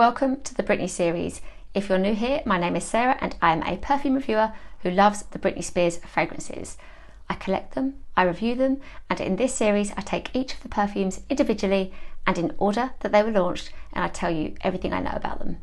Welcome to the Britney series. If you're new here, my name is Sarah and I am a perfume reviewer who loves the Britney Spears fragrances. I collect them, I review them, and in this series I take each of the perfumes individually and in order that they were launched, and I tell you everything I know about them.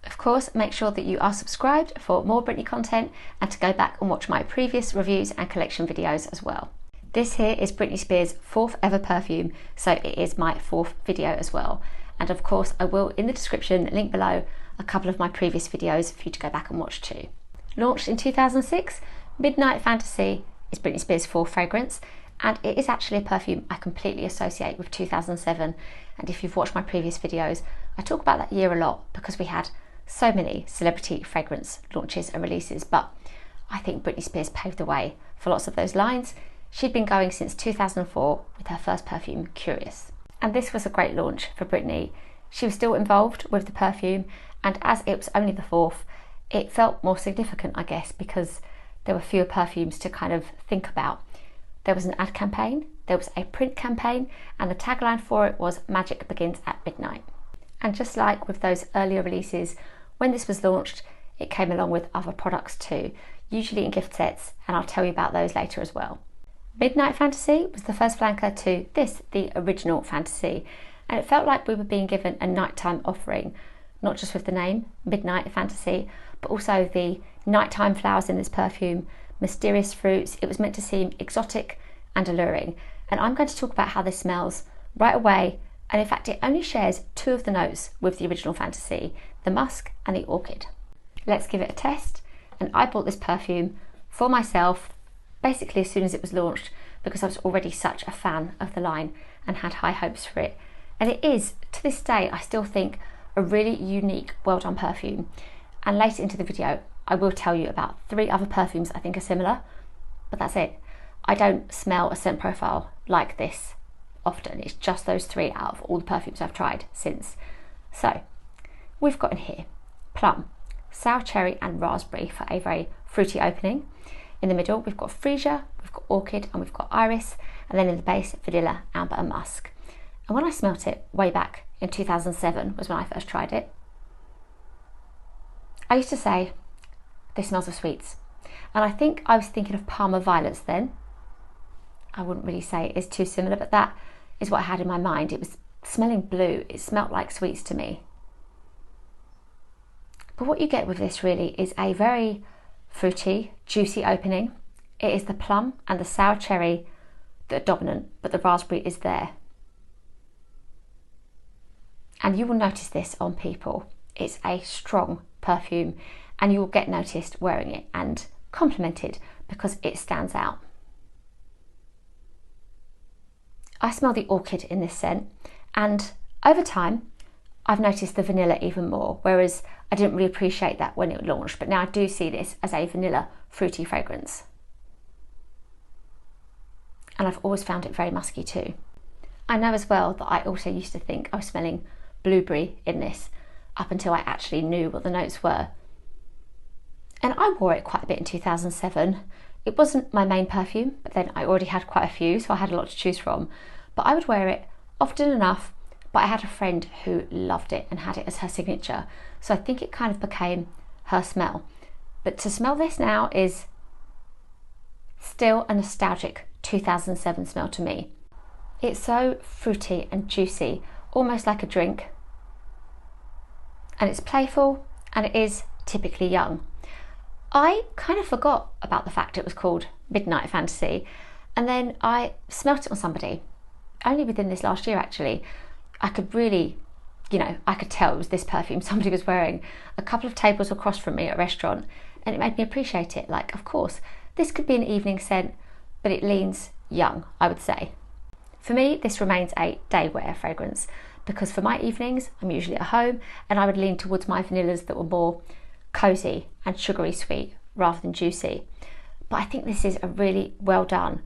Of course, make sure that you are subscribed for more Britney content and to go back and watch my previous reviews and collection videos as well. This here is Britney Spears' fourth ever perfume, so it is my fourth video as well. And of course, I will in the description link below a couple of my previous videos for you to go back and watch too. Launched in 2006, Midnight Fantasy is Britney Spears' fourth fragrance, and it is actually a perfume I completely associate with 2007. And if you've watched my previous videos, I talk about that year a lot because we had so many celebrity fragrance launches and releases, but I think Britney Spears paved the way for lots of those lines. She'd been going since 2004 with her first perfume, Curious. And this was a great launch for Britney. She was still involved with the perfume, and as it was only the fourth, it felt more significant, I guess, because there were fewer perfumes to kind of think about. There was an ad campaign, there was a print campaign, and the tagline for it was "Magic begins at midnight." And just like with those earlier releases, when this was launched, it came along with other products too, usually in gift sets, and I'll tell you about those later as well. Midnight Fantasy was the first flanker to this, the original Fantasy, and it felt like we were being given a nighttime offering, not just with the name, Midnight Fantasy, but also the nighttime flowers in this perfume, mysterious fruits. It was meant to seem exotic and alluring, and I'm going to talk about how this smells right away. And in fact, it only shares two of the notes with the original Fantasy, the musk and the orchid. Let's give it a test. And I bought this perfume for myself basically as soon as it was launched because I was already such a fan of the line and had high hopes for it. And it is, to this day, I still think a really unique, well done perfume. And later into the video, I will tell you about 3 other perfumes I think are similar, but that's it. I don't smell a scent profile like this often. It's just those 3 out of all the perfumes I've tried since. So we've got in here plum, sour cherry and raspberry for a very fruity opening. In the middle we've got freesia, we've got orchid and we've got iris, and then in the base vanilla, amber and musk. And when I smelt it way back in 2007 was when I first tried it, I used to say this smells of sweets, and I think I was thinking of Parma violets then. I wouldn't really say it's too similar, but that is what I had in my mind. It was smelling blue. It smelled like sweets to me. But what you get with this really is a very fruity, juicy opening. It is the plum and the sour cherry that are dominant, but the raspberry is there. And you will notice this on people. It's a strong perfume, and you will get noticed wearing it and complimented because it stands out. I smell the orchid in this scent, and over time I've noticed the vanilla even more, whereas I didn't really appreciate that when it launched, but now I do see this as a vanilla fruity fragrance. And I've always found it very musky too. I know as well that I also used to think I was smelling blueberry in this up until I actually knew what the notes were. And I wore it quite a bit in 2007. It wasn't my main perfume, but then I already had quite a few, so I had a lot to choose from. But I would wear it often enough, but I had a friend who loved it and had it as her signature. So I think it kind of became her smell. But to smell this now is still a nostalgic 2007 smell to me. It's so fruity and juicy, almost like a drink. And it's playful, and it is typically young. I kind of forgot about the fact it was called Midnight Fantasy, and then I smelt it on somebody, only within this last year actually. I could really, I could tell it was this perfume somebody was wearing a couple of tables across from me at a restaurant, and it made me appreciate it. Like, of course, this could be an evening scent, but it leans young, I would say. For me, this remains a day wear fragrance, because for my evenings, I'm usually at home, and I would lean towards my vanillas that were more cozy and sugary sweet rather than juicy. But I think this is a really well done,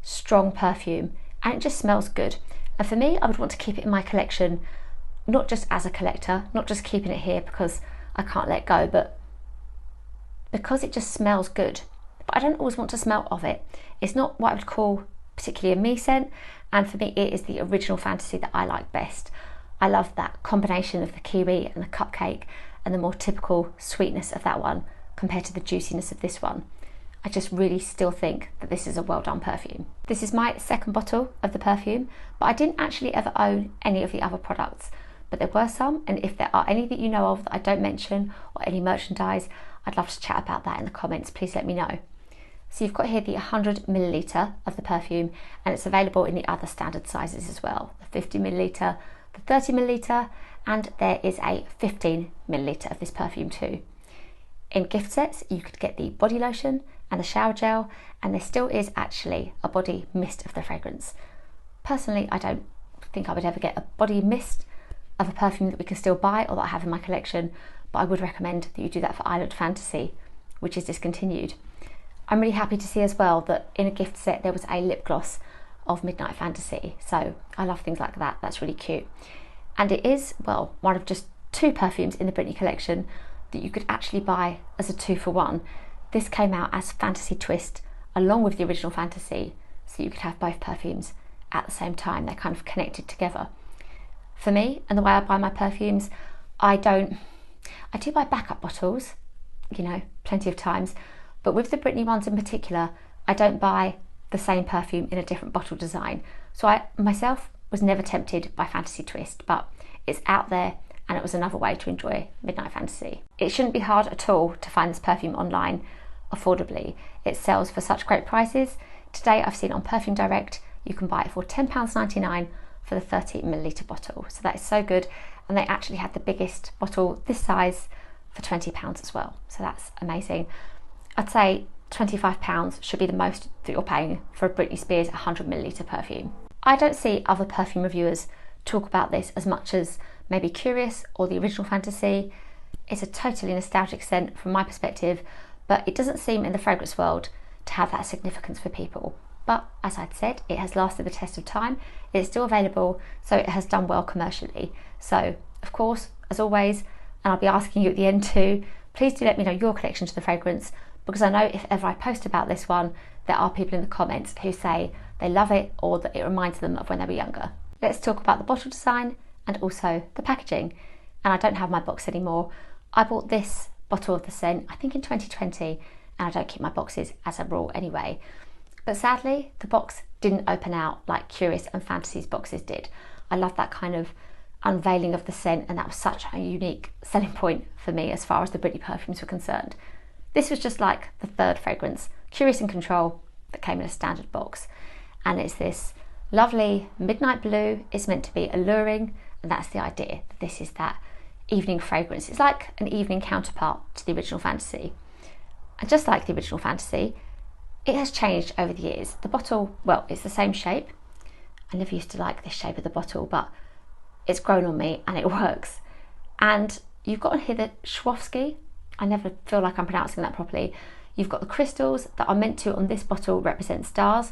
strong perfume, and it just smells good. And for me, I would want to keep it in my collection, not just as a collector, not just keeping it here because I can't let go, but because it just smells good. But I don't always want to smell of it. It's not what I would call particularly a me scent, and for me it is the original Fantasy that I like best. I love that combination of the kiwi and the cupcake and the more typical sweetness of that one compared to the juiciness of this one. I just really still think that this is a well done perfume. This is my second bottle of the perfume, but I didn't actually ever own any of the other products, but there were some, and if there are any that you know of that I don't mention or any merchandise, I'd love to chat about that in the comments. Please let me know. So you've got here the 100ml of the perfume, and it's available in the other standard sizes as well, the 50ml, the 30ml, and there is a 15ml of this perfume too. In gift sets you could get the body lotion and the shower gel, and there still is actually a body mist of the fragrance. Personally, I don't think I would ever get a body mist of a perfume that we can still buy or that I have in my collection, but I would recommend that you do that for Island Fantasy, which is discontinued. I'm really happy to see as well that in a gift set there was a lip gloss of Midnight Fantasy, so I love things like that. That's really cute. And it is, well, one of just 2 perfumes in the Britney collection that you could actually buy as a 2-for-1. This came out as Fantasy Twist along with the original Fantasy, so you could have both perfumes at the same time. They're kind of connected together. For me, and the way I buy my perfumes, I do buy backup bottles, you know, plenty of times, but with the Britney ones in particular, I don't buy the same perfume in a different bottle design. So I myself was never tempted by Fantasy Twist, but it's out there and it was another way to enjoy Midnight Fantasy. It shouldn't be hard at all to find this perfume online affordably. It sells for such great prices. Today I've seen on Perfume Direct you can buy it for £10.99 for the 30ml bottle, so that is so good. And they actually had the biggest bottle this size for £20 as well, so that's amazing. I'd say £25 should be the most that you're paying for a Britney Spears 100ml perfume. I don't see other perfume reviewers talk about this as much as maybe Curious or the original Fantasy. It's a totally nostalgic scent from my perspective, but it doesn't seem in the fragrance world to have that significance for people. But as I'd said, it has lasted the test of time, it's still available, so it has done well commercially. So of course, as always, and I'll be asking you at the end too, please do let me know your connection to the fragrance, because I know if ever I post about this one, there are people in the comments who say they love it or that it reminds them of when they were younger. Let's talk about the bottle design and also the packaging. And I don't have my box anymore. I bought this bottle of the scent, I think in 2020, and I don't keep my boxes as a rule anyway. But sadly, the box didn't open out like Curious and Fantasy's boxes did. I love that kind of unveiling of the scent, and that was such a unique selling point for me as far as the Britney perfumes were concerned. This was just like the third fragrance, Curious in Control, that came in a standard box. And it's this lovely midnight blue. It's meant to be alluring, and that's the idea. This is that evening fragrance. It's like an evening counterpart to the original Fantasy. And just like the original Fantasy, it has changed over the years. The bottle, well, it's the same shape. I never used to like this shape of the bottle, but it's grown on me and it works. And you've got on here the Swarovski. I never feel like I'm pronouncing that properly. You've got the crystals that are meant to, on this bottle, represent stars.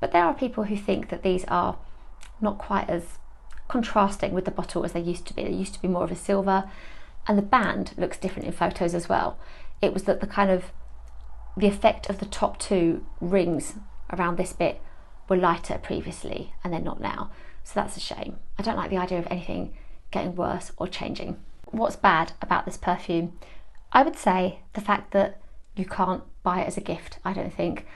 But there are people who think that these are not quite as contrasting with the bottle as they used to be. They used to be more of a silver, and the band looks different in photos as well. It was that the effect of the top 2 rings around this bit were lighter previously, and they're not now. So that's a shame. I don't like the idea of anything getting worse or changing. What's bad about this perfume? I would say the fact that you can't buy it as a gift, I don't think.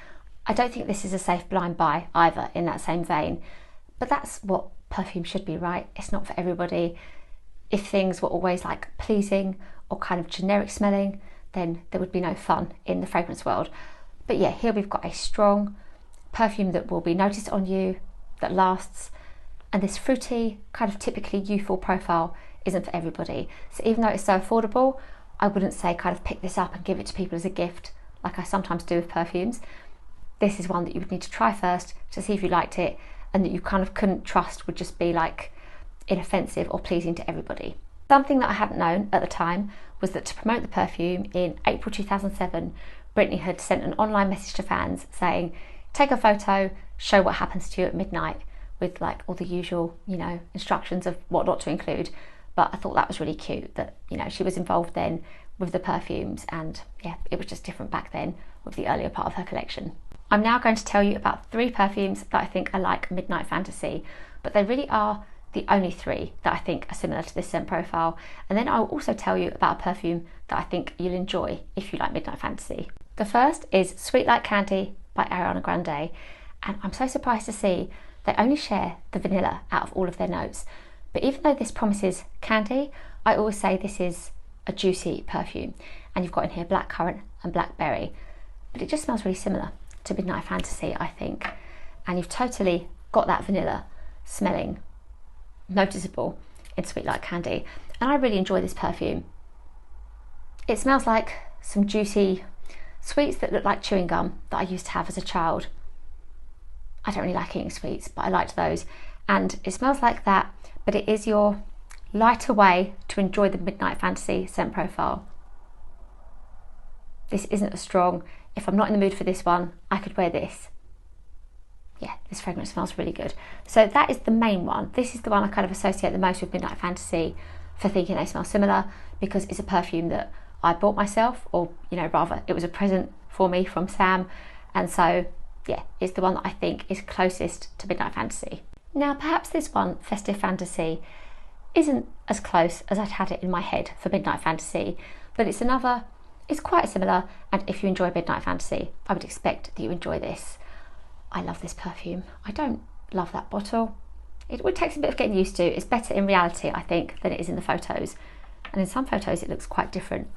I don't think this is a safe blind buy either, in that same vein. But that's what perfume should be, right? It's not for everybody. If things were always like pleasing or kind of generic smelling, then there would be no fun in the fragrance world. But yeah, here we've got a strong perfume that will be noticed on you, that lasts, and this fruity, kind of typically youthful profile isn't for everybody. So even though it's so affordable, I wouldn't say kind of pick this up and give it to people as a gift like I sometimes do with perfumes. This is one that you would need to try first to see if you liked it, and that you kind of couldn't trust would just be like inoffensive or pleasing to everybody. Something that I hadn't known at the time was that to promote the perfume in April 2007, Britney had sent an online message to fans saying, take a photo, show what happens to you at midnight, with like all the usual, you know, instructions of what not to include. But I thought that was really cute that, you know, she was involved then with the perfumes, and yeah, it was just different back then with the earlier part of her collection. I'm now going to tell you about 3 perfumes that I think are like Midnight Fantasy, but they really are the only 3 that I think are similar to this scent profile. And then I'll also tell you about a perfume that I think you'll enjoy if you like Midnight Fantasy. The first is Sweet Like Candy by Ariana Grande, and I'm so surprised to see they only share the vanilla out of all of their notes. But even though this promises candy, I always say this is a juicy perfume, and you've got in here blackcurrant and blackberry, but it just smells really similar to Midnight Fantasy, I think, and you've totally got that vanilla smelling noticeable in Sweet Like Candy, and I really enjoy this perfume. It smells like some juicy sweets that look like chewing gum that I used to have as a child. I don't really like eating sweets, but I liked those, and it smells like that, but it is your lighter way to enjoy the Midnight Fantasy scent profile. This isn't as strong. If I'm not in the mood for this one, I could wear this. Yeah, this fragrance smells really good. So that is the main one. This is the one I kind of associate the most with Midnight Fantasy for thinking they smell similar, because it's a perfume that I bought myself, or rather it was a present for me from Sam, and so yeah, it's the one that I think is closest to Midnight Fantasy. Now perhaps this one, Festive Fantasy, isn't as close as I'd had it in my head for Midnight Fantasy, but it's quite similar, and if you enjoy Midnight Fantasy, I would expect that you enjoy this. I love this perfume. I don't love that bottle. It takes a bit of getting used to. It's better in reality, I think, than it is in the photos, and in some photos it looks quite different.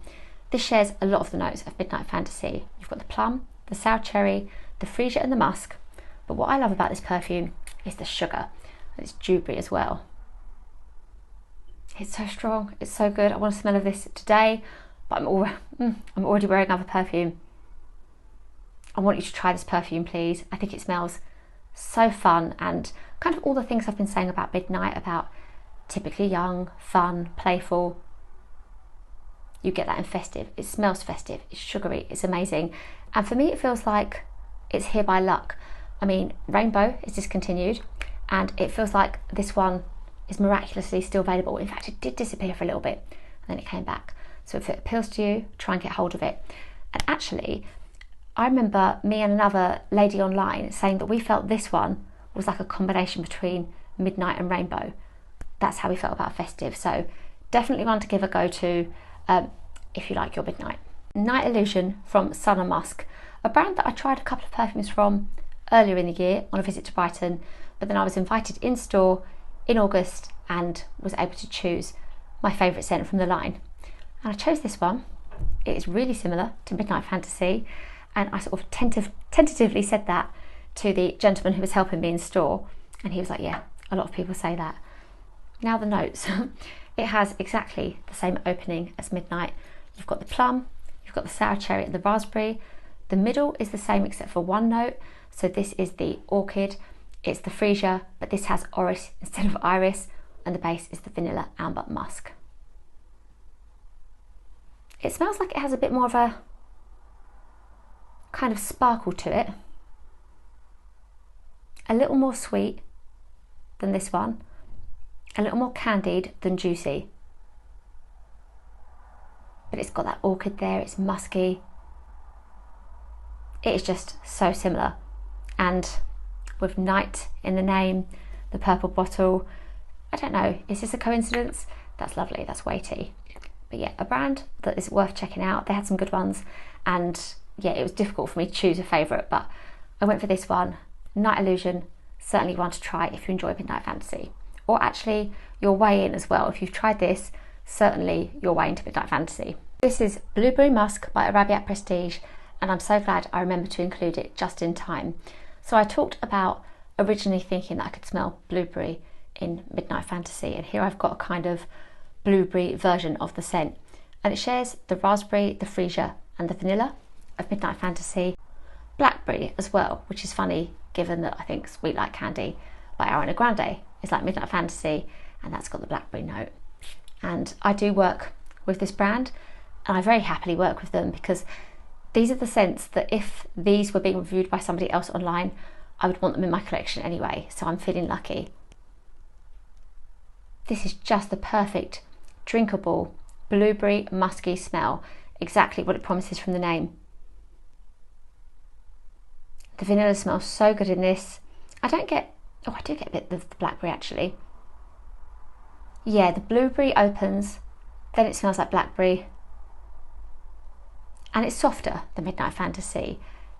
This shares a lot of the notes of Midnight Fantasy. You've got the plum, the sour cherry, the freesia and the musk, but what I love about this perfume is the sugar, and it's dewberry as well. It's so strong, it's so good. I want to smell of this today, but I'm already wearing other perfume. I want you to try this perfume, please. I think it smells so fun, and kind of all the things I've been saying about Midnight, about typically young, fun, playful. You get that in Festive. It smells festive, it's sugary, it's amazing. And for me, it feels like it's here by luck. I mean, Rainbow is discontinued, and it feels like this one is miraculously still available. In fact, it did disappear for a little bit, and then it came back. So if it appeals to you, try and get hold of it. And actually, I remember me and another lady online saying that we felt this one was like a combination between Midnight and Rainbow. That's how we felt about Festive. So definitely one to give a go to if you like your Midnight. Night Illusion from Sun and Musk, a brand that I tried a couple of perfumes from earlier in the year on a visit to Brighton, but then I was invited in store in August and was able to choose my favourite scent from the line. And I chose this one. It is really similar to Midnight Fantasy, and I sort of tentatively said that to the gentleman who was helping me in store, and he was like, yeah, a lot of people say that. Now the notes. It has exactly the same opening as Midnight. You've got the plum, you've got the sour cherry and the raspberry. The middle is the same except for one note. So this is the orchid, it's the freesia, but this has orris instead of iris, and the base is the vanilla amber musk. It smells like it has a bit more of a kind of sparkle to it. A little more sweet than this one, a little more candied than juicy. But it's got that orchid there, it's musky. It is just so similar. And with night in the name, the purple bottle, I don't know, is this a coincidence? That's lovely, that's weighty. But yeah, a brand that is worth checking out. They had some good ones, and yeah, it was difficult for me to choose a favourite, but I went for this one. Night Illusion, certainly one to try if you enjoy Midnight Fantasy. Or actually, your way in as well. If you've tried this, certainly your way into Midnight Fantasy. This is Blueberry Musk by Arabiat Prestige, and I'm so glad I remembered to include it just in time. So I talked about originally thinking that I could smell blueberry in Midnight Fantasy, and here I've got a kind of blueberry version of the scent, and it shares the raspberry, the freesia and the vanilla of Midnight Fantasy. Blackberry as well, which is funny given that I think Sweet Like Candy by Ariana Grande is like Midnight Fantasy, and that's got the blackberry note. And I do work with this brand, and I very happily work with them, because these are the scents that if these were being reviewed by somebody else online, I would want them in my collection anyway, so I'm feeling lucky. This is just the perfect drinkable blueberry musky smell, exactly what it promises from the name. The vanilla smells so good in this. I do get a bit of the blackberry actually. Yeah, the blueberry opens, then it smells like blackberry, and it's softer than Midnight Fantasy.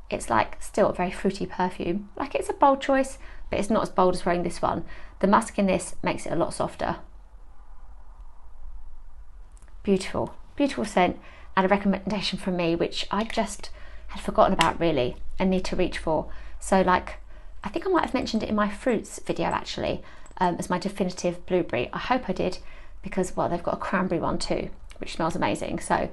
It's like still a very fruity perfume. Like, it's a bold choice, but it's not as bold as wearing this one. The musk in this makes it a lot softer. Beautiful, beautiful scent, and a recommendation from me, which I just had forgotten about really and need to reach for. So like, I think I might have mentioned it in my fruits video actually, as my definitive blueberry. I hope I did, because well, they've got a cranberry one too, which smells amazing. So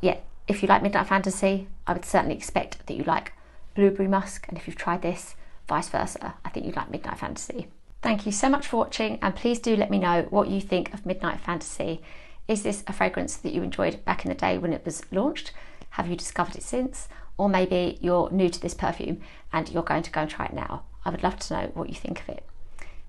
yeah, if you like Midnight Fantasy, I would certainly expect that you like blueberry musk, and if you've tried this, vice versa, I think you'd like Midnight Fantasy. Thank you so much for watching, and please do let me know what you think of Midnight Fantasy. Is this a fragrance that you enjoyed back in the day when it was launched? Have you discovered it since? Or maybe you're new to this perfume and you're going to go and try it now. I would love to know what you think of it.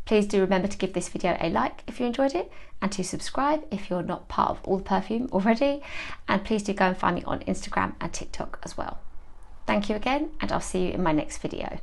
Please do remember to give this video a like if you enjoyed it, and to subscribe if you're not part of All the Perfume already. And please do go and find me on Instagram and TikTok as well. Thank you again, and I'll see you in my next video.